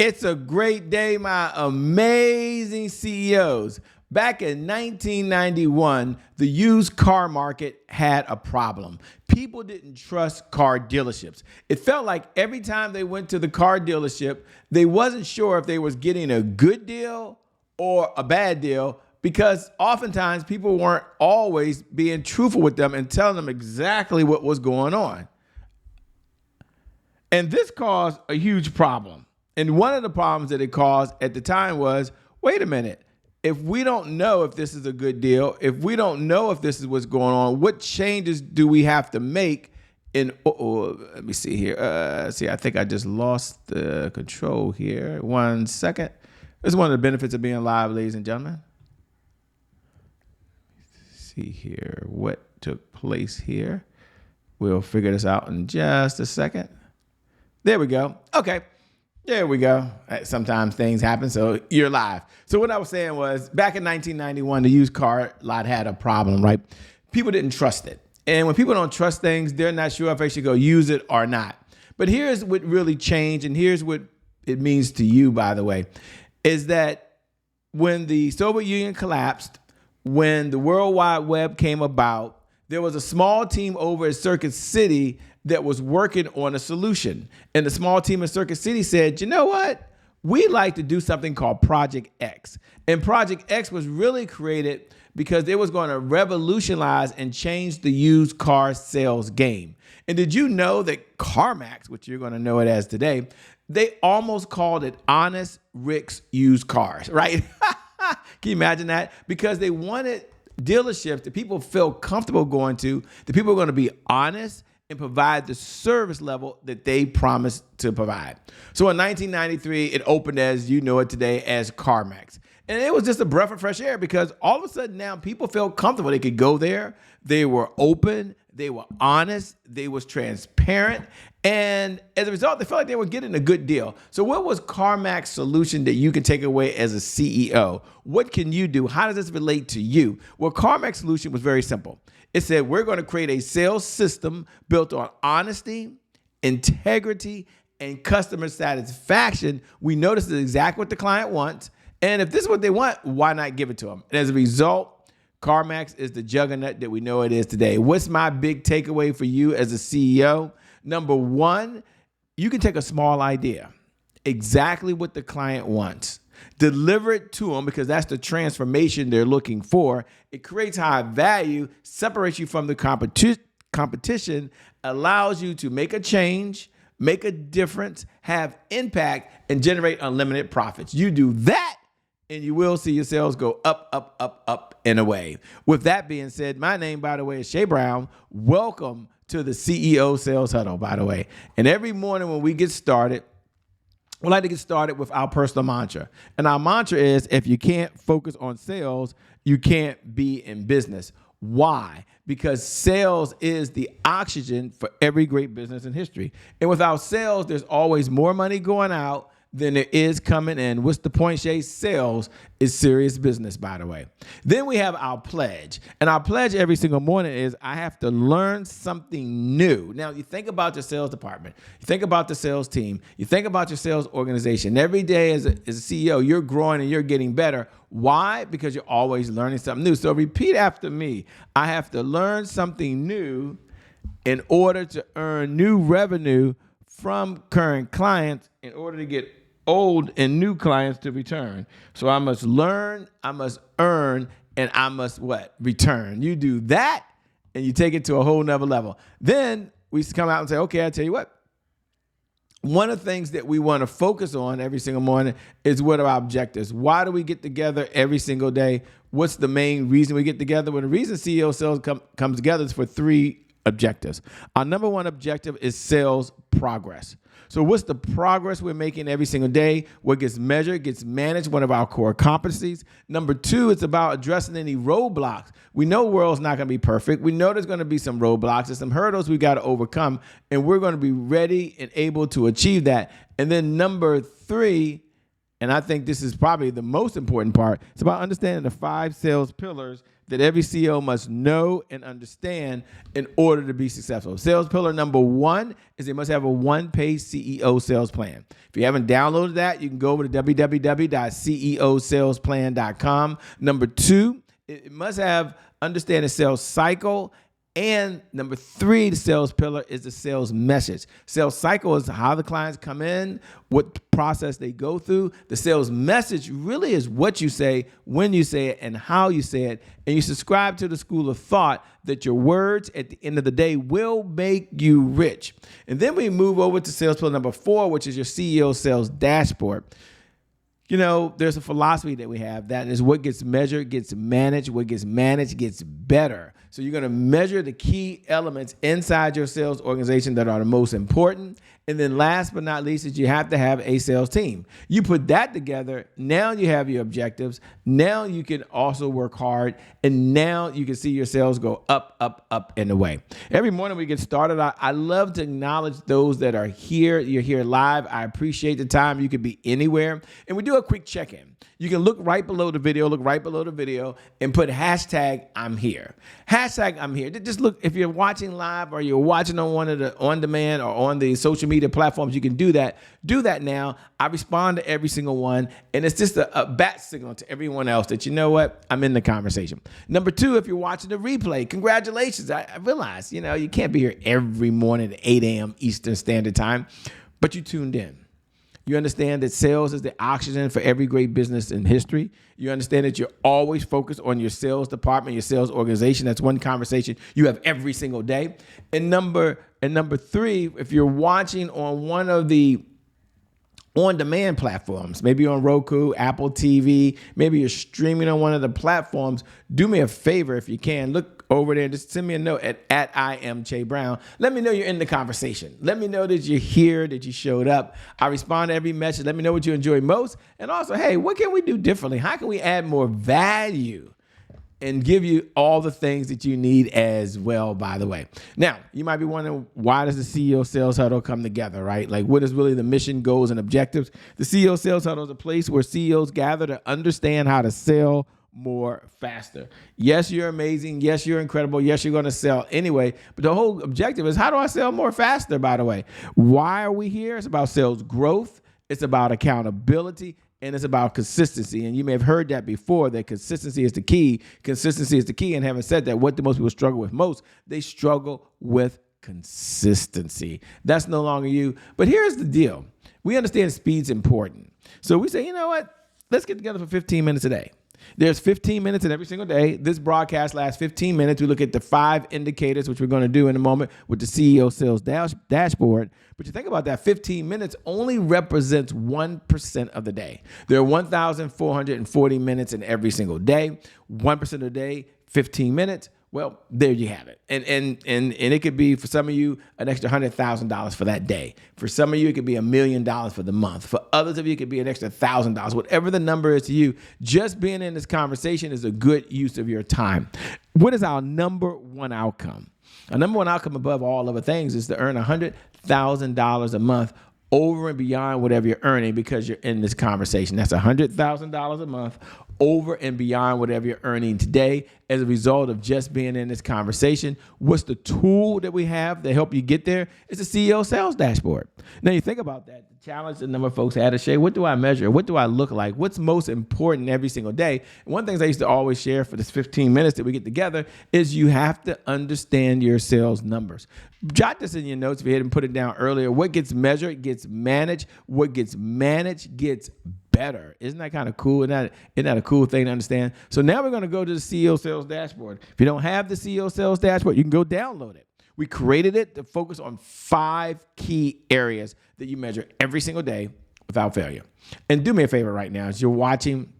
It's a great day, my amazing CEOs. Back in 1991, the used car market had a problem. People didn't trust car dealerships. It felt like every time they went to the car dealership, they wasn't sure if they was getting a good deal or a bad deal, because oftentimes people weren't always being truthful with them and telling them exactly what was going on. And this caused a huge problem. And one of the problems that it caused at the time was, wait a minute, if we don't know if this is a good deal, if we don't know if this is what's going on, what changes do we have to make let me see here. I think I just lost the control here. 1 second. This is one of the benefits of being live, ladies and gentlemen. See here what took place here. We'll figure this out in just a second. There we go. Okay. There we go. Sometimes things happen, so you're live. So what I was saying was, back in 1991, the used car lot had a problem, right? People didn't trust it. And when people don't trust things, they're not sure if they should go use it or not. But here's what really changed, and here's what it means to you, by the way, is that when the Soviet Union collapsed, when the World Wide Web came about, there was a small team over at Circuit City that was working on a solution. And the small team in Circuit City said, you know what? We like to do something called Project X. And Project X was really created because it was going to revolutionize and change the used car sales game. And did you know that CarMax, which you're going to know it as today, they almost called it Honest Rick's Used Cars, right? Can you imagine that? Because they wanted dealerships that people feel comfortable going to, that people are going to be honest and provide the service level that they promised to provide. So in 1993, it opened as you know it today as CarMax. And it was just a breath of fresh air because all of a sudden now people felt comfortable. They could go there. They were open. They were honest. They was transparent. And as a result, they felt like they were getting a good deal. So what was CarMax's solution that you can take away as a CEO? What can you do? How does this relate to you? Well, CarMax's solution was very simple. It said, we're going to create a sales system built on honesty, integrity, and customer satisfaction. We know this is exactly what the client wants. And if this is what they want, why not give it to them? And as a result, CarMax is the juggernaut that we know it is today. What's my big takeaway for you as a CEO? Number one, you can take a small idea, exactly what the client wants, deliver it to them because that's the transformation they're looking for. It creates high value, separates you from the competition, allows you to make a change, make a difference, have impact, and generate unlimited profits. You do that, and you will see your sales go up, up, up, up, and away. With that being said, my name, by the way, is Shay Brown. Welcome to the CEO Sales Huddle, by the way. And every morning when we get started, we like to get started with our personal mantra. And our mantra is, if you can't focus on sales, you can't be in business. Why? Because sales is the oxygen for every great business in history. And without sales, there's always more money going out than there is coming in. What's the point, Shay? Sales is serious business, by the way. Then we have our pledge. And our pledge every single morning is, I have to learn something new. Now, you think about your sales department. You think about the sales team. You think about your sales organization. Every day as a CEO, you're growing and you're getting better. Why? Because you're always learning something new. So repeat after me. I have to learn something new in order to earn new revenue from current clients in order to get old and new clients to return. So I must learn, I must earn, and I must what? Return. You do that and you take it to a whole nother level. Then we come out and say, okay, I'll tell you what. One of the things that we want to focus on every single morning is what are our objectives? Why do we get together every single day? What's the main reason we get together? Well, the reason CEO Sales comes together is for three objectives. Our number one objective is sales progress. So what's the progress we're making every single day? What gets measured, gets managed, one of our core competencies. Number two, it's about addressing any roadblocks. We know the world's not going to be perfect. We know there's going to be some roadblocks and some hurdles we got to overcome, and we're going to be ready and able to achieve that. And then number three, and I think this is probably the most important part, it's about understanding the 5 sales pillars that every CEO must know and understand in order to be successful. Sales pillar number 1 is they must have a one-page CEO sales plan. If you haven't downloaded that, you can go over to www.ceosalesplan.com. Number 2, it must understand the sales cycle. And number 3, the sales pillar is the sales message. Sales cycle is how the clients come in, what process they go through. The sales message really is what you say, when you say it, and how you say it. And you subscribe to the school of thought that your words at the end of the day will make you rich. And then we move over to sales pillar number 4, which is your CEO sales dashboard. You know, there's a philosophy that we have that is what gets measured gets managed. What gets managed gets better. So you're going to measure the key elements inside your sales organization that are the most important. And then last but not least is you have to have a sales team. You put that together, now you have your objectives. Now you can also work hard. And now you can see your sales go up, up, up and away. Every morning we get started, I love to acknowledge those that are here. You're here live. I appreciate the time. You could be anywhere. And we do a quick check-in. You can look right below the video, and put hashtag I'm here. Hashtag I'm here. Just look, if you're watching live or you're watching on one of the on-demand or on the social media platforms, you can do that. Do that now. I respond to every single one, and it's just a bat signal to everyone else that, you know what, I'm in the conversation. Number 2, if you're watching the replay, congratulations. I realize, you know, you can't be here every morning at 8 a.m. Eastern Standard Time, but you tuned in. You understand that sales is the oxygen for every great business in history. You understand that you're always focused on your sales department, your sales organization. That's one conversation you have every single day. And number 3, if you're watching on one of the on-demand platforms, maybe on Roku, Apple TV, maybe you're streaming on one of the platforms, do me a favor if you can. Look over there and just send me a note at I am Che Brown. Let me know you're in the conversation. Let me know that you're here, that you showed up. I respond to every message. Let me know what you enjoy most. And also, hey, what can we do differently? How can we add more value and give you all the things that you need as well, by the way? Now, you might be wondering, why does the CEO Sales Huddle come together, right? Like, what is really the mission, goals, and objectives? The CEO Sales Huddle is a place where CEOs gather to understand how to sell more faster. Yes, you're amazing. Yes, you're incredible. Yes, you're going to sell anyway. But the whole objective is, how do I sell more faster, by the way? Why are we here? It's about sales growth. It's about accountability. And it's about consistency. And you may have heard that before, that consistency is the key. Consistency is the key. And having said that, what do most people struggle with most? They struggle with consistency. That's no longer you. But here's the deal. We understand speed's important. So we say, you know what? Let's get together for 15 minutes a day. There's 15 minutes in every single day. This broadcast lasts 15 minutes. We look at the 5 indicators, which we're going to do in a moment with the CEO Sales Dashboard. But you think about that, 15 minutes only represents 1% of the day. There are 1,440 minutes in every single day. 1% of the day, 15 minutes. Well, there you have it. And it could be, for some of you, an extra $100,000 for that day. For some of you, it could be $1 million for the month. For others of you, it could be an extra $1,000. Whatever the number is to you, just being in this conversation is a good use of your time. What is our number one outcome? Our number one outcome above all other things is to earn $100,000 a month over and beyond whatever you're earning, because you're in this conversation. That's $100,000 a month over and beyond whatever you're earning today as a result of just being in this conversation. What's the tool that we have to help you get there? It's the CEO Sales Dashboard. Now, you think about that. The challenge that a number of folks had to share, what do I measure? What do I look like? What's most important every single day? And one of the things I used to always share for this 15 minutes that we get together is you have to understand your sales numbers. Jot this in your notes if you hadn't put it down earlier. What gets measured gets managed. What gets managed gets better. Isn't that kind of cool? Isn't that a cool thing to understand? So now we're going to go to the CEO Sales Dashboard. If you don't have the CEO Sales Dashboard, you can go download it. We created it to focus on 5 key areas that you measure every single day without failure. And do me a favor right now, as you're watching,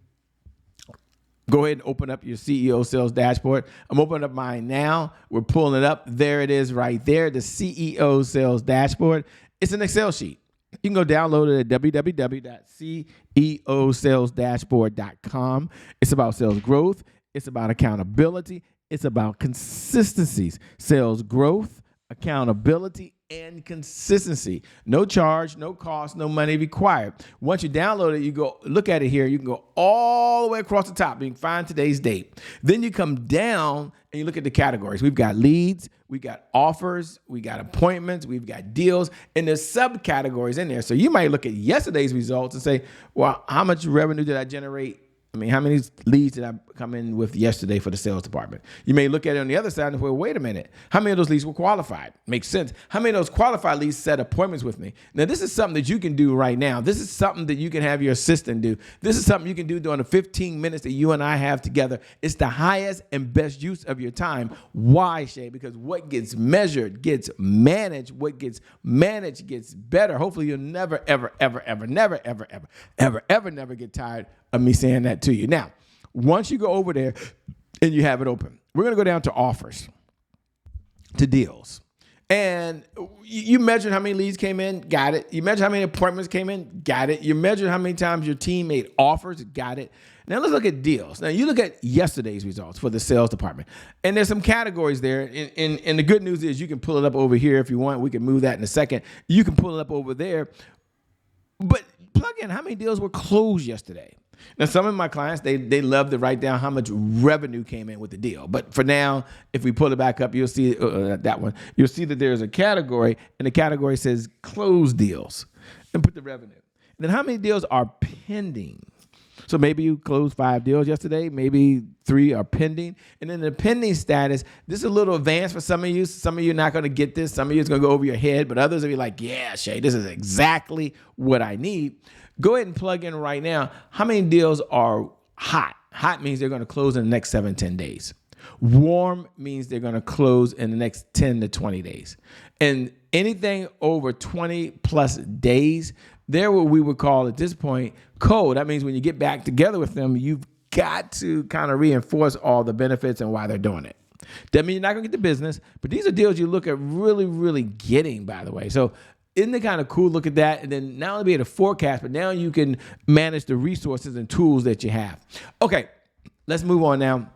go ahead and open up your CEO Sales Dashboard. I'm opening up mine now. We're pulling it up. There it is right there, the CEO Sales Dashboard. It's an Excel sheet. You can go download it at www.ceosalesdashboard.com. It's about sales growth. It's about accountability. It's about consistencies. Sales growth, accountability, and consistency. No charge, no cost, no money required. Once you download it, you go look at it here. You can go all the way across the top. You can find today's date. Then you come down and you look at the categories. We've got leads, we got offers, we got appointments, we've got deals, and there's subcategories in there. So you might look at yesterday's results and say, well, how much revenue did I generate? I mean, how many leads did I come in with yesterday for the sales department? You may look at it on the other side and say, well, wait a minute. How many of those leads were qualified? Makes sense. How many of those qualified leads set appointments with me? Now, this is something that you can do right now. This is something that you can have your assistant do. This is something you can do during the 15 minutes that you and I have together. It's the highest and best use of your time. Why, Shay? Because what gets measured gets managed. What gets managed gets better. Hopefully, you'll never, ever, ever, ever, never, ever, ever, ever, ever, never get tired of me saying that to you. Now, once you go over there and you have it open, we're going to go down to offers, to deals. And you measured how many leads came in, got it. You measured how many appointments came in, got it. You measured how many times your team made offers, got it. Now let's look at deals. Now you look at yesterday's results for the sales department. And there's some categories there. And the good news is you can pull it up over here if you want. We can move that in a second. You can pull it up over there. But plug in how many deals were closed yesterday. Now, some of my clients, they love to write down how much revenue came in with the deal. But for now, if we pull it back up, you'll see that one. You'll see that there's a category, and the category says closed deals. And put the revenue. And then how many deals are pending? So maybe you closed 5 deals yesterday. Maybe 3 are pending. And then the pending status, this is a little advanced for some of you. Some of you are not going to get this. Some of you it's going to go over your head. But others will be like, yeah, Shay, this is exactly what I need. Go ahead and plug in right now. How many deals are hot? Hot means they're going to close in the next 7-10 days. Warm means they're going to close in the next 10 to 20 days. And anything over 20 plus days, they're what we would call at this point cold. That means when you get back together with them, you've got to kind of reinforce all the benefits and why they're doing it. Doesn't mean you're not going to get the business, but these are deals you look at really, really getting, by the way. So isn't it kind of cool? Look at that. And then not only be able to forecast, but now you can manage the resources and tools that you have. Okay, let's move on now.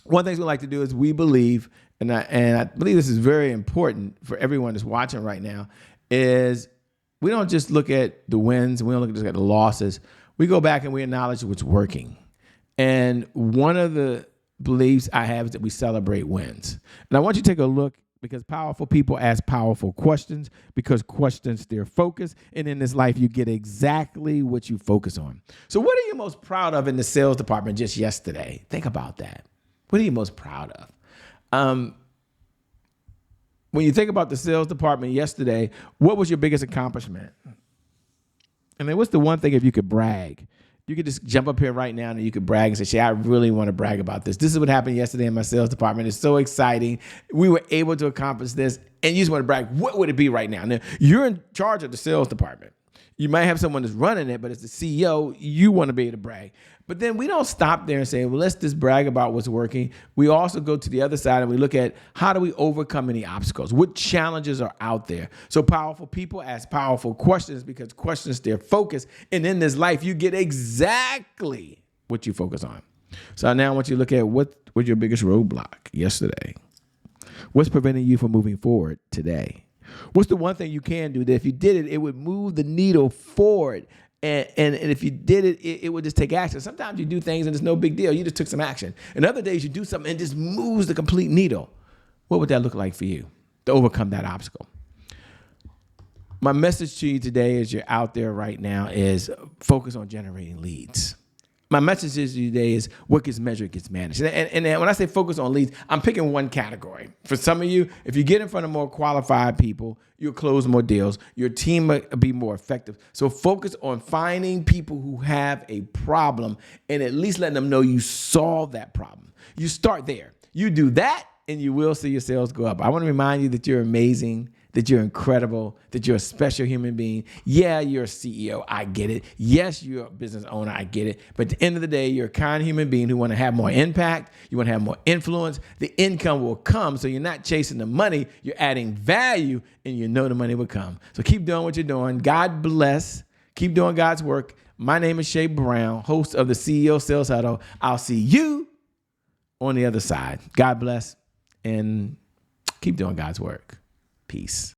One of the things we like to do is we believe, and I believe this is very important for everyone that's watching right now, is we don't just look at the wins. We don't just look at the losses. We go back and we acknowledge what's working. And one of the beliefs I have is that we celebrate wins. And I want you to take a look, because powerful people ask powerful questions, because questions steer focus. And in this life, you get exactly what you focus on. So what are you most proud of in the sales department just yesterday? Think about that. What are you most proud of? When you think about the sales department yesterday, what was your biggest accomplishment? And then what's the one thing if you could brag? You could just jump up here right now and you could brag and say, Shay, I really want to brag about this. This is what happened yesterday in my sales department. It's so exciting. We were able to accomplish this. And you just want to brag. What would it be right now? Now, you're in charge of the sales department. You might have someone that's running it, but as the CEO, you want to be able to brag. But then we don't stop there and say, well, let's just brag about what's working. We also go to the other side and we look at how do we overcome any obstacles? What challenges are out there? So powerful people ask powerful questions because questions their focus. And in this life, you get exactly what you focus on. So now I want you to look at what was your biggest roadblock yesterday? What's preventing you from moving forward today? What's the one thing you can do that if you did it, it would move the needle forward? And if you did it, it would just take action. Sometimes you do things and it's no big deal. You just took some action. And other days you do something and it just moves the complete needle. What would that look like for you to overcome that obstacle? My message to you today as you're out there right now is focus on generating leads. My message to you today is what gets measured gets managed. And when I say focus on leads, I'm picking one category. For some of you, if you get in front of more qualified people, you'll close more deals. Your team will be more effective. So focus on finding people who have a problem and at least letting them know you solve that problem. You start there. You do that and you will see your sales go up. I want to remind you that you're amazing, that you're incredible, that you're a special human being. Yeah, you're a CEO. I get it. Yes, you're a business owner. I get it. But at the end of the day, you're a kind human being who want to have more impact. You want to have more influence. The income will come. So you're not chasing the money. You're adding value and you know the money will come. So keep doing what you're doing. God bless. Keep doing God's work. My name is Shay Brown, host of the CEO Sales Huddle. I'll see you on the other side. God bless and keep doing God's work. Peace.